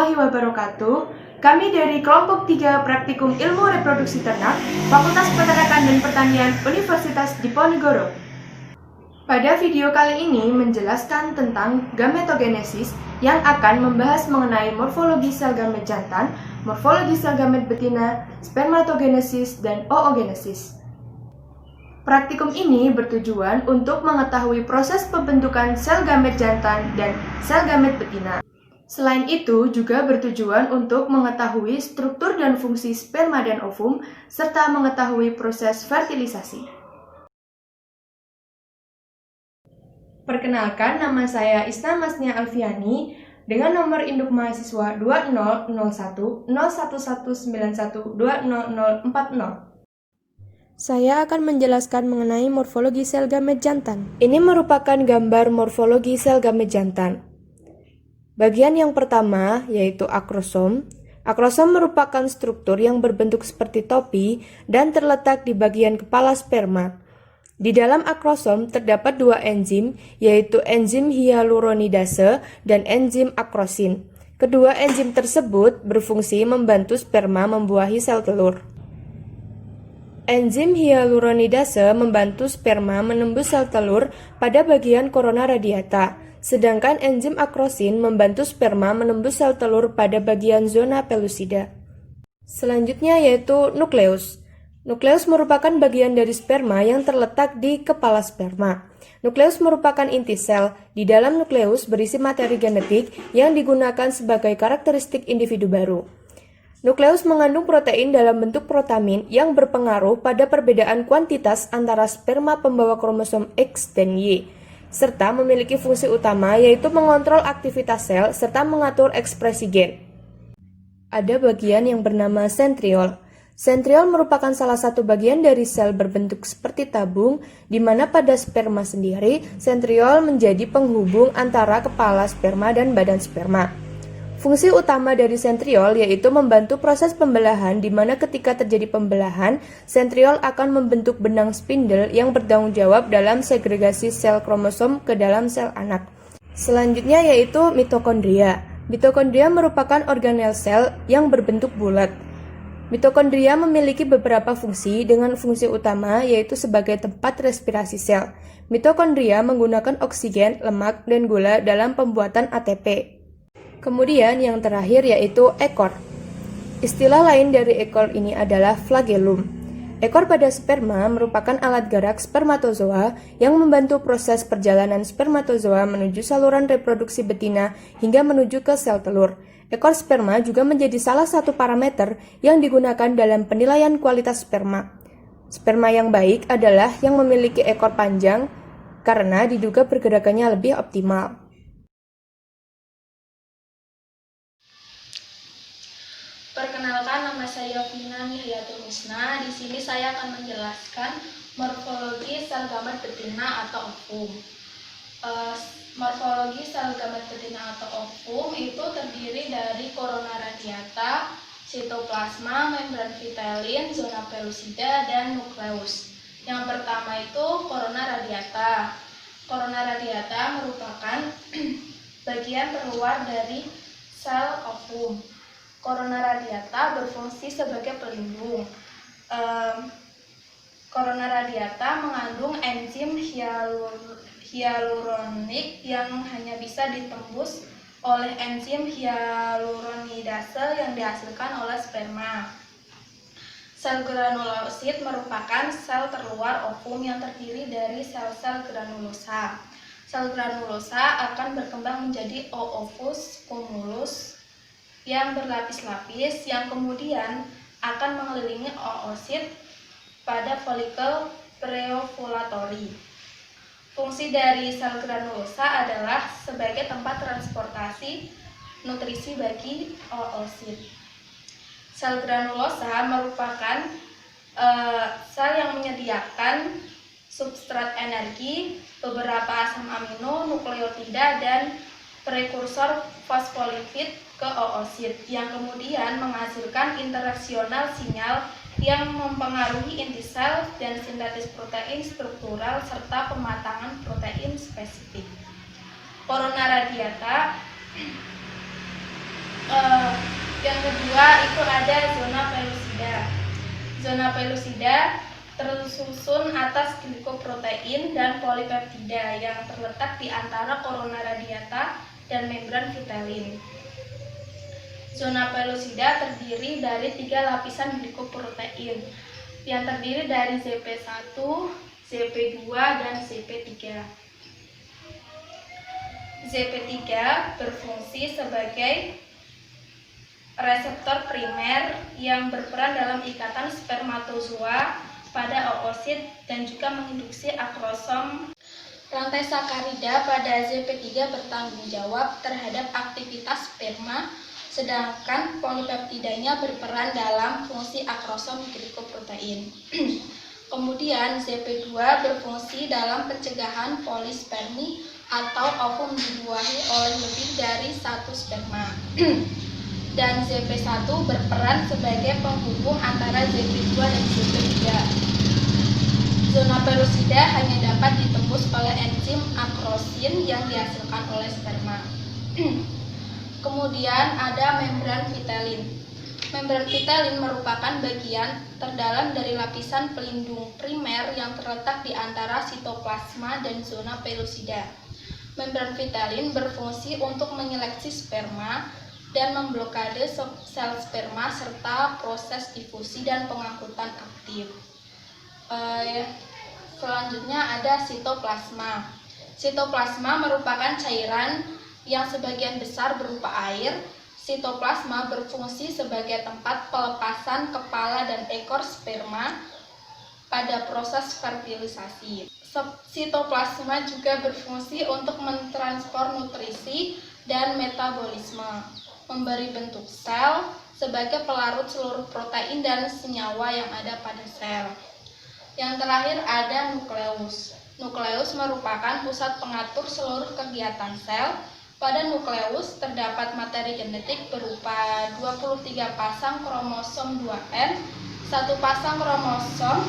warahmatullahi wabarakatuh. Kami dari kelompok 3 Praktikum Ilmu Reproduksi Ternak, Fakultas Peternakan dan Pertanian Universitas Diponegoro. Pada video kali ini menjelaskan tentang gametogenesis yang akan membahas mengenai morfologi sel gamet jantan, morfologi sel gamet betina, spermatogenesis, dan oogenesis. Praktikum ini bertujuan untuk mengetahui proses pembentukan sel gamet jantan dan sel gamet betina. Selain itu, juga bertujuan untuk mengetahui struktur dan fungsi sperma dan ovum, serta mengetahui proses fertilisasi. Perkenalkan, nama saya Isna Masnia Alfiani dengan nomor induk mahasiswa 2001011191200040. Saya akan menjelaskan mengenai morfologi sel gamet jantan. Ini merupakan gambar morfologi sel gamet jantan. Bagian yang pertama yaitu akrosom. Akrosom merupakan struktur yang berbentuk seperti topi dan terletak di bagian kepala sperma. Di dalam akrosom terdapat dua enzim, yaitu enzim hyaluronidase dan enzim akrosin. Kedua enzim tersebut berfungsi membantu sperma membuahi sel telur. Enzim hyaluronidase membantu sperma menembus sel telur pada bagian korona radiata, sedangkan enzim akrosin membantu sperma menembus sel telur pada bagian zona pellucida. Selanjutnya yaitu nukleus. Nukleus merupakan bagian dari sperma yang terletak di kepala sperma. Nukleus merupakan inti sel. Di dalam nukleus berisi materi genetik yang digunakan sebagai karakteristik individu baru. Nukleus mengandung protein dalam bentuk protamin yang berpengaruh pada perbedaan kuantitas antara sperma pembawa kromosom X dan Y, serta memiliki fungsi utama yaitu mengontrol aktivitas sel serta mengatur ekspresi gen. Ada bagian yang bernama sentriol. Sentriol merupakan salah satu bagian dari sel berbentuk seperti tabung, di mana pada sperma sendiri, sentriol menjadi penghubung antara kepala sperma dan badan sperma. Fungsi utama dari sentriol yaitu membantu proses pembelahan, di mana ketika terjadi pembelahan, sentriol akan membentuk benang spindle yang bertanggung jawab dalam segregasi sel kromosom ke dalam sel anak. Selanjutnya yaitu mitokondria. Mitokondria merupakan organel sel yang berbentuk bulat. Mitokondria memiliki beberapa fungsi dengan fungsi utama yaitu sebagai tempat respirasi sel. Mitokondria menggunakan oksigen, lemak, dan gula dalam pembuatan ATP. Kemudian yang terakhir yaitu ekor. Istilah lain dari ekor ini adalah flagellum. Ekor pada sperma merupakan alat gerak spermatozoa yang membantu proses perjalanan spermatozoa menuju saluran reproduksi betina hingga menuju ke sel telur. Ekor sperma juga menjadi salah satu parameter yang digunakan dalam penilaian kualitas sperma. Sperma yang baik adalah yang memiliki ekor panjang karena diduga pergerakannya lebih optimal. Perkenalkan, nama saya Yovina Nihiyatul Husna. Di sini saya akan menjelaskan morfologi sel gamet betina atau ovum. Morfologi sel gamet betina atau ovum itu terdiri dari korona radiata, sitoplasma, membran vitelin, zona pellucida, dan nukleus. Yang pertama itu korona radiata. Korona radiata merupakan bagian terluar dari sel ovum. Korona radiata berfungsi sebagai pelindung. Korona radiata mengandung enzim hyaluronik yang hanya bisa ditembus oleh enzim hyaluronidase yang dihasilkan oleh sperma. Sel granulosit merupakan sel terluar ovum yang terdiri dari sel-sel granulosa. Sel granulosa akan berkembang menjadi oovus cumulus yang berlapis-lapis yang kemudian akan mengelilingi oosit pada folikel preovulatori. Fungsi dari sel granulosa adalah sebagai tempat transportasi nutrisi bagi oosit. Sel granulosa merupakan sel yang menyediakan substrat energi, beberapa asam amino, nukleotida, dan prekursor fosfolipid ke oosit yang kemudian menghasilkan interaksional sinyal yang mempengaruhi inti sel dan sintetis protein struktural serta pematangan protein spesifik. Korona radiata Eh, yang kedua itu ada zona pelusida. Zona pelusida tersusun atas glikoprotein dan polipeptida yang terletak di antara korona radiata dan membran vitelin. Zona pelusida terdiri dari 3 lapisan glikoprotein yang terdiri dari ZP1, ZP2, dan ZP3. ZP3 berfungsi sebagai reseptor primer yang berperan dalam ikatan spermatozoa pada oosit dan juga menginduksi akrosom. Rantai sakarida pada ZP3 bertanggung jawab terhadap aktivitas sperma, sedangkan polipeptidanya berperan dalam fungsi akrosom glikoprotein. Kemudian ZP2 berfungsi dalam pencegahan polispermi atau ovum dibuahi oleh lebih dari satu sperma. Dan ZP1 berperan sebagai penghubung antara ZP2 dan ZP3. Zona pelusida hanya dapat ditembus oleh enzim akrosin yang dihasilkan oleh sperma. Kemudian ada membran vitelin. Membran vitelin merupakan bagian terdalam dari lapisan pelindung primer yang terletak di antara sitoplasma dan zona pelusida. Membran vitelin berfungsi untuk menyeleksi sperma dan memblokade sel sperma serta proses difusi dan pengangkutan aktif. Selanjutnya ada sitoplasma. Sitoplasma merupakan cairan yang sebagian besar berupa air. Sitoplasma berfungsi sebagai tempat pelepasan kepala dan ekor sperma pada proses fertilisasi. Sitoplasma juga berfungsi untuk mentransfer nutrisi dan metabolisme, memberi bentuk sel sebagai pelarut seluruh protein dan senyawa yang ada pada sel. Yang terakhir ada nukleus. Nukleus merupakan pusat pengatur seluruh kegiatan sel. Pada nukleus terdapat materi genetik berupa 23 pasang kromosom 2N. Satu pasang kromosom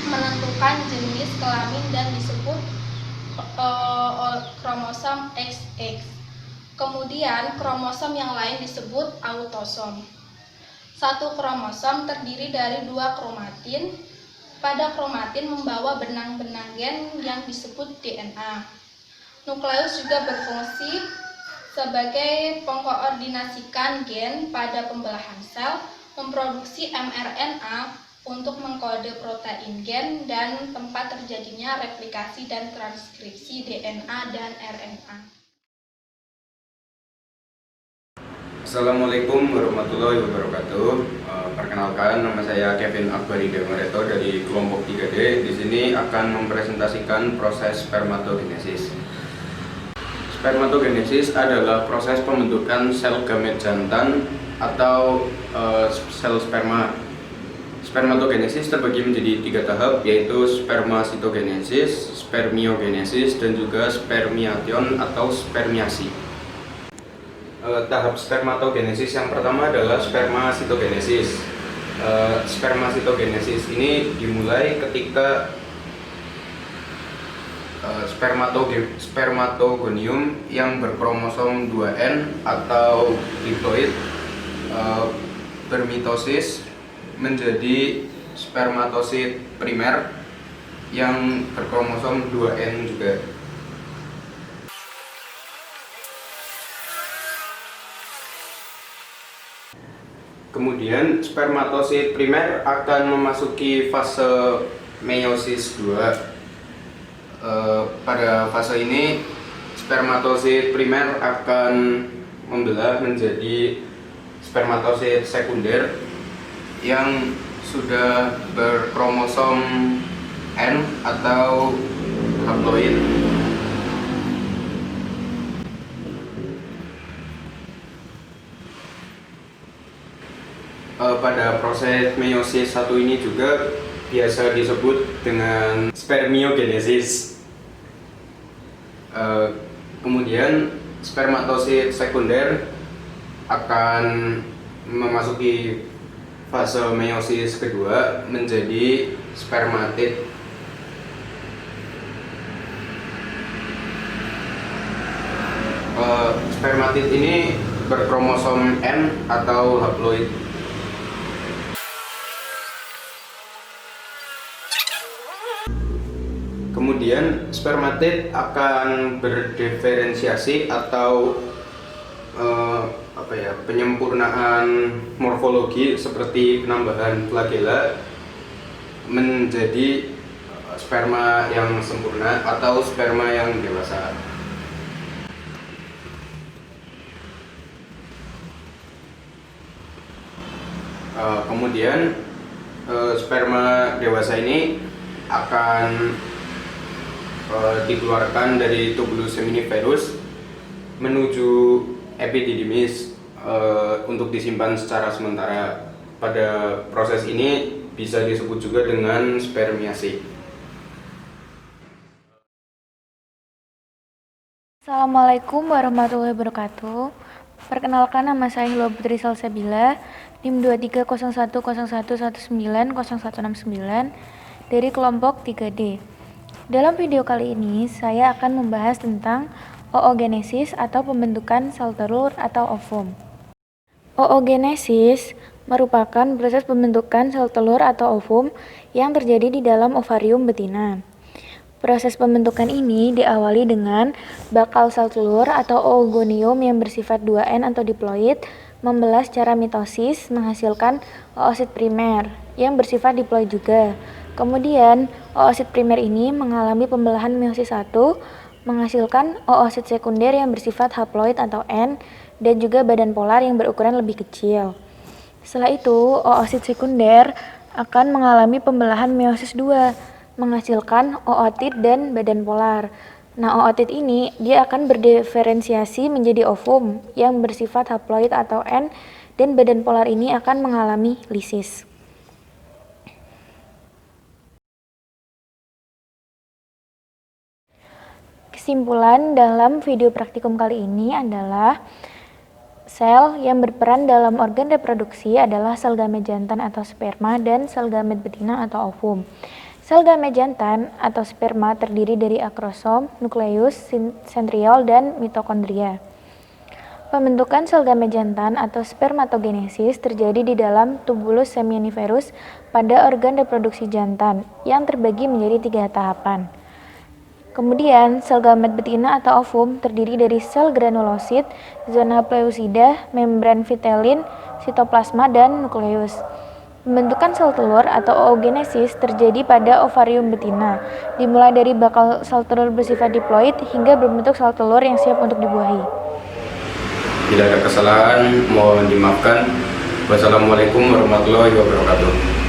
menentukan jenis kelamin dan disebut kromosom XX. Kemudian kromosom yang lain disebut autosom. Satu kromosom terdiri dari 2 kromatin. Pada kromatin membawa benang-benang gen yang disebut DNA. Nukleus juga berfungsi sebagai pengkoordinasikan gen pada pembelahan sel, memproduksi mRNA untuk mengkode protein gen, dan tempat terjadinya replikasi dan transkripsi DNA dan RNA. Assalamualaikum warahmatullahi wabarakatuh. Perkenalkan, nama saya Kevin Akbari Demareto dari kelompok 3D. Di sini akan mempresentasikan proses spermatogenesis. Spermatogenesis adalah proses pembentukan sel gamet jantan atau sel sperma. Spermatogenesis terbagi menjadi 3 tahap, yaitu spermasitogenesis, spermiogenesis, dan juga spermiation atau spermiasi. Tahap spermatogenesis yang pertama adalah spermasitogenesis. Spermasitogenesis ini dimulai ketika spermatogonium yang berkromosom 2N atau diploid bermitosis menjadi spermatosit primer yang berkromosom 2N juga. Kemudian spermatosit primer akan memasuki fase meiosis 2. Pada fase ini spermatosit primer akan membelah menjadi spermatosit sekunder yang sudah berkromosom N atau haploid. Pada proses meiosis 1 ini juga biasa disebut dengan spermiogenesis. Kemudian spermatosit sekunder akan memasuki fase meiosis kedua menjadi spermatid. Spermatid ini berkromosom N atau haploid. Kemudian spermatid akan berdiferensiasi atau penyempurnaan morfologi seperti penambahan flagela menjadi sperma yang sempurna atau sperma yang dewasa. Kemudian sperma dewasa ini akan dikeluarkan dari tubulus seminiferus menuju epididymis untuk disimpan secara sementara. Pada proses ini bisa disebut juga dengan spermiasi. Assalamualaikum warahmatullahi wabarakatuh. Perkenalkan, nama saya Hilwa Putri Salsabila, NIM 230111919069 dari kelompok 3D. Dalam video kali ini, saya akan membahas tentang oogenesis atau pembentukan sel telur atau ovum. Oogenesis merupakan proses pembentukan sel telur atau ovum yang terjadi di dalam ovarium betina. Proses pembentukan ini diawali dengan bakal sel telur atau oogonium yang bersifat 2N atau diploid membelah secara mitosis menghasilkan oosit primer yang bersifat diploid juga. Kemudian, oosit primer ini mengalami pembelahan meiosis 1 menghasilkan oosit sekunder yang bersifat haploid atau N dan juga badan polar yang berukuran lebih kecil. Setelah itu, oosit sekunder akan mengalami pembelahan meiosis 2 menghasilkan ootit dan badan polar. Nah, ootit ini dia akan berdiferensiasi menjadi ovum yang bersifat haploid atau N dan badan polar ini akan mengalami lisis. Kesimpulan dalam video praktikum kali ini adalah sel yang berperan dalam organ reproduksi adalah sel gamet jantan atau sperma dan sel gamet betina atau ovum. Sel gamet jantan atau sperma terdiri dari akrosom, nukleus, sentriol, dan mitokondria. Pembentukan sel gamet jantan atau spermatogenesis terjadi di dalam tubulus seminiferus pada organ reproduksi jantan yang terbagi menjadi 3 tahapan. Kemudian, sel gamet betina atau ovum terdiri dari sel granulosit, zona pleusida, membran vitelin, sitoplasma, dan nukleus. Pembentukan sel telur atau oogenesis terjadi pada ovarium betina, dimulai dari bakal sel telur bersifat diploid hingga berbentuk sel telur yang siap untuk dibuahi. Bila ada kesalahan, mohon dimaafkan. Wassalamualaikum warahmatullahi wabarakatuh.